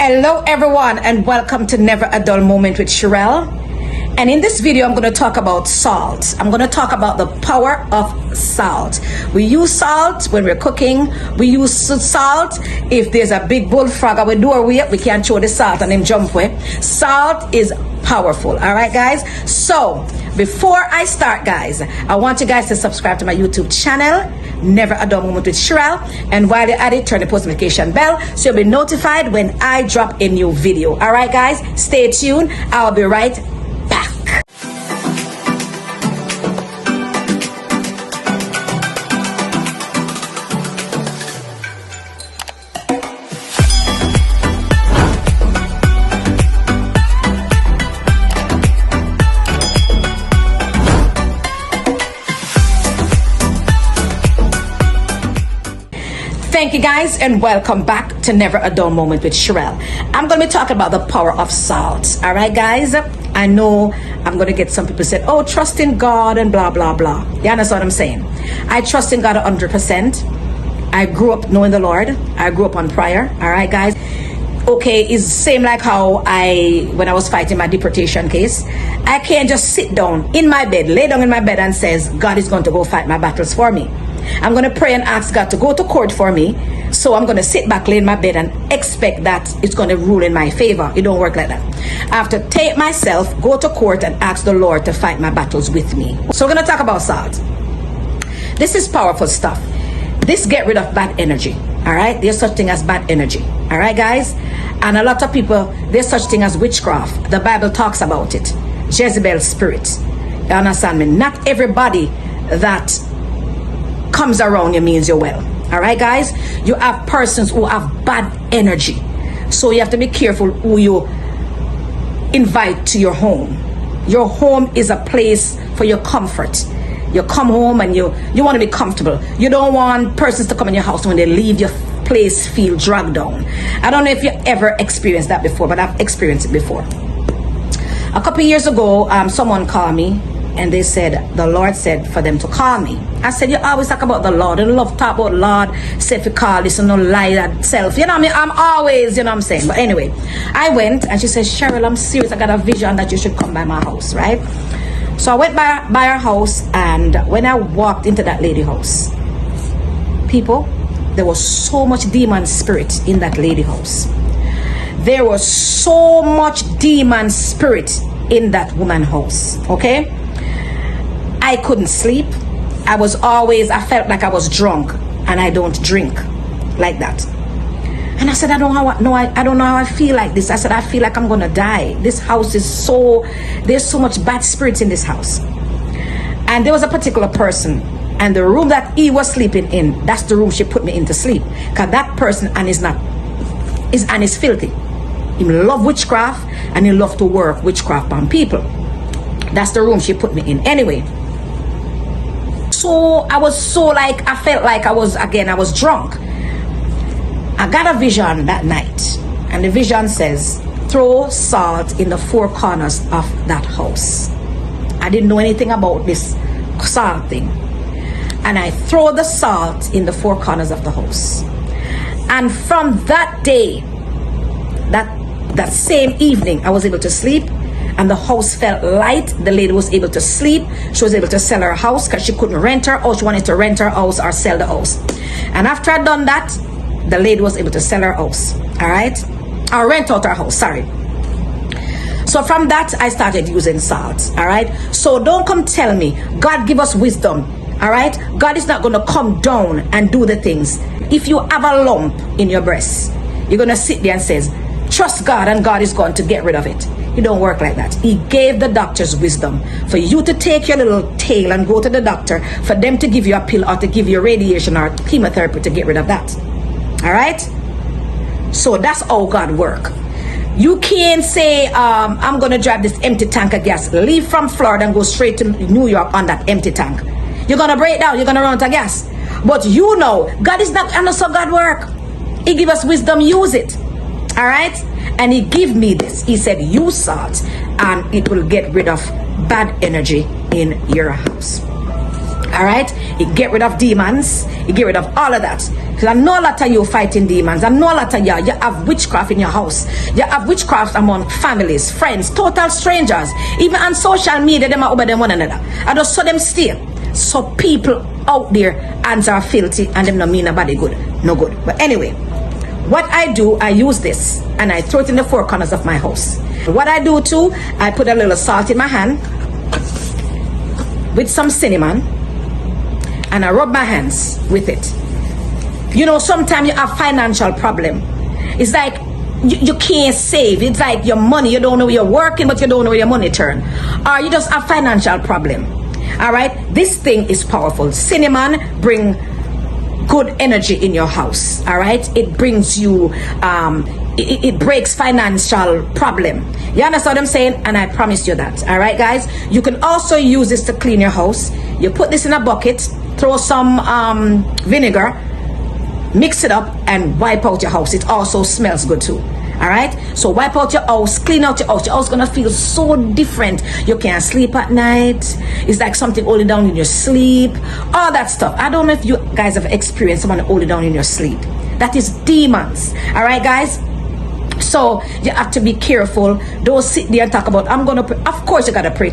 Hello everyone and welcome to Never a Dull Moment with Sherelle. And in this video I'm going to talk about salt. I'm going to talk about the power of salt. We use salt when we're cooking. We use salt if there's a big bullfrog or we do a way we can't throw the salt and him jump away. Salt is powerful. All right guys, so before I start guys, I want you guys to subscribe to my YouTube channel, Never a Dull Moment with Sherelle, and while you're at it, turn the post notification bell so you'll be notified when I drop a new video. All right guys, stay tuned. I'll be right back. Thank you guys and welcome back to Never a Dull Moment with Sherelle. I'm going to be talking about the power of salt. All right guys, I know I'm going to get some people say, oh, trust in God and blah blah blah. You understand what I'm saying? I trust in God 100%. I grew up knowing the Lord. I grew up on prayer. All right guys, okay, it's same like how when I was fighting my deportation case, I can't just sit down in my bed, lay down in my bed and says God is going to go fight my battles for me. I'm going to pray and ask God to go to court for me. So I'm going to sit back, lay in my bed and expect that it's going to rule in my favor. It don't work like that. I have to take myself, go to court and ask the Lord to fight my battles with me. So we're going to talk about salt. This is powerful stuff. This get rid of bad energy. All right. There's such thing as bad energy. All right, guys. And a lot of people, there's such thing as witchcraft. The Bible talks about it. Jezebel's spirit. You understand me? Not everybody that comes around you means you're well. All right guys, you have persons who have bad energy, so you have to be careful who you invite to your home. Your home is a place for your comfort. You come home and you want to be comfortable. You don't want persons to come in your house when they leave your place feel dragged down. I don't know if you ever experienced that before, but I've experienced it before. A couple years ago, someone called me and they said the Lord said for them to call me. I said, you always talk about the Lord. You love talk about Lord. Say if you call this and no lie that self. You know what I mean? I'm always, you know what I'm saying. But anyway, I went and she said, Cheryl, I'm serious. I got a vision that you should come by my house, right? So I went by her house, and when I walked into that lady house, people, there was so much demon spirit in that lady house. There was so much demon spirit in that woman house. Okay? I couldn't sleep. I felt like I was drunk, and I don't drink like that. And I said, I don't know how I feel like this. I said, I feel like I'm gonna die. This house is there's so much bad spirits in this house. And there was a particular person, and the room that he was sleeping in, that's the room she put me in to sleep. Because that person is filthy. He love witchcraft, and he love to work witchcraft on people. That's the room she put me in. Anyway, so I felt like I was drunk. I got a vision that night, and the vision says, throw salt in the four corners of that house. I didn't know anything about this salt thing, and I throw the salt in the four corners of the house. And from that day, that same evening, I was able to sleep, and the house felt light. The lady was able to sleep. She was able to sell her house because she couldn't rent her house. She wanted to rent her house or sell the house. And after I'd done that, the lady was able to sell her house. All right, or rent out her house, sorry. So from that, I started using salt. All right, so don't come tell me God give us wisdom. All right, God is not going to come down and do the things. If you have a lump in your breast, you're going to sit there and says, trust God, and God is going to get rid of it. It don't work like that. He gave the doctors wisdom for you to take your little tail and go to the doctor for them to give you a pill or to give you radiation or chemotherapy to get rid of that. All right, so that's how God work. You can't say I'm gonna drive this empty tank of gas, leave from Florida and go straight to New York on that empty tank. You're gonna break down, you're gonna run out of gas. But you know God is not, and that's how God work. He give us wisdom, use it. All right, and he give me this. He said use salt and it will get rid of bad energy in your house. All right, it get rid of demons, it get rid of all of that. Because I know a lot of you fighting demons. I know a lot of you have witchcraft in your house. You have witchcraft among families, friends, total strangers. Even on social media, them are over them one another. I just saw them steal. So people out there, hands are filthy and them not mean nobody good. No good. But anyway, what I do, I use this and I throw it in the four corners of my house. What I do too, I put a little salt in my hand with some cinnamon and I rub my hands with it. You know, sometimes you have financial problem. It's like you can't save. It's like your money, you don't know where you're working, but you don't know where your money turn. Or you just have financial problem. All right, this thing is powerful. Cinnamon bring good energy in your house. All right, it brings you it breaks financial problem. You understand what I'm saying? And I promise you that. All right, guys, you can also use this to clean your house. You put this in a bucket, throw some vinegar, mix it up and wipe out your house. It also smells good too. All right, so wipe out your house, clean out your house. Your house gonna feel so different. You can't sleep at night. It's like something holding down in your sleep, all that stuff. I don't know if you guys have experienced someone holding down in your sleep. That is demons. All right, guys, so you have to be careful. Don't sit there and talk about I'm gonna pray. Of course you gotta pray.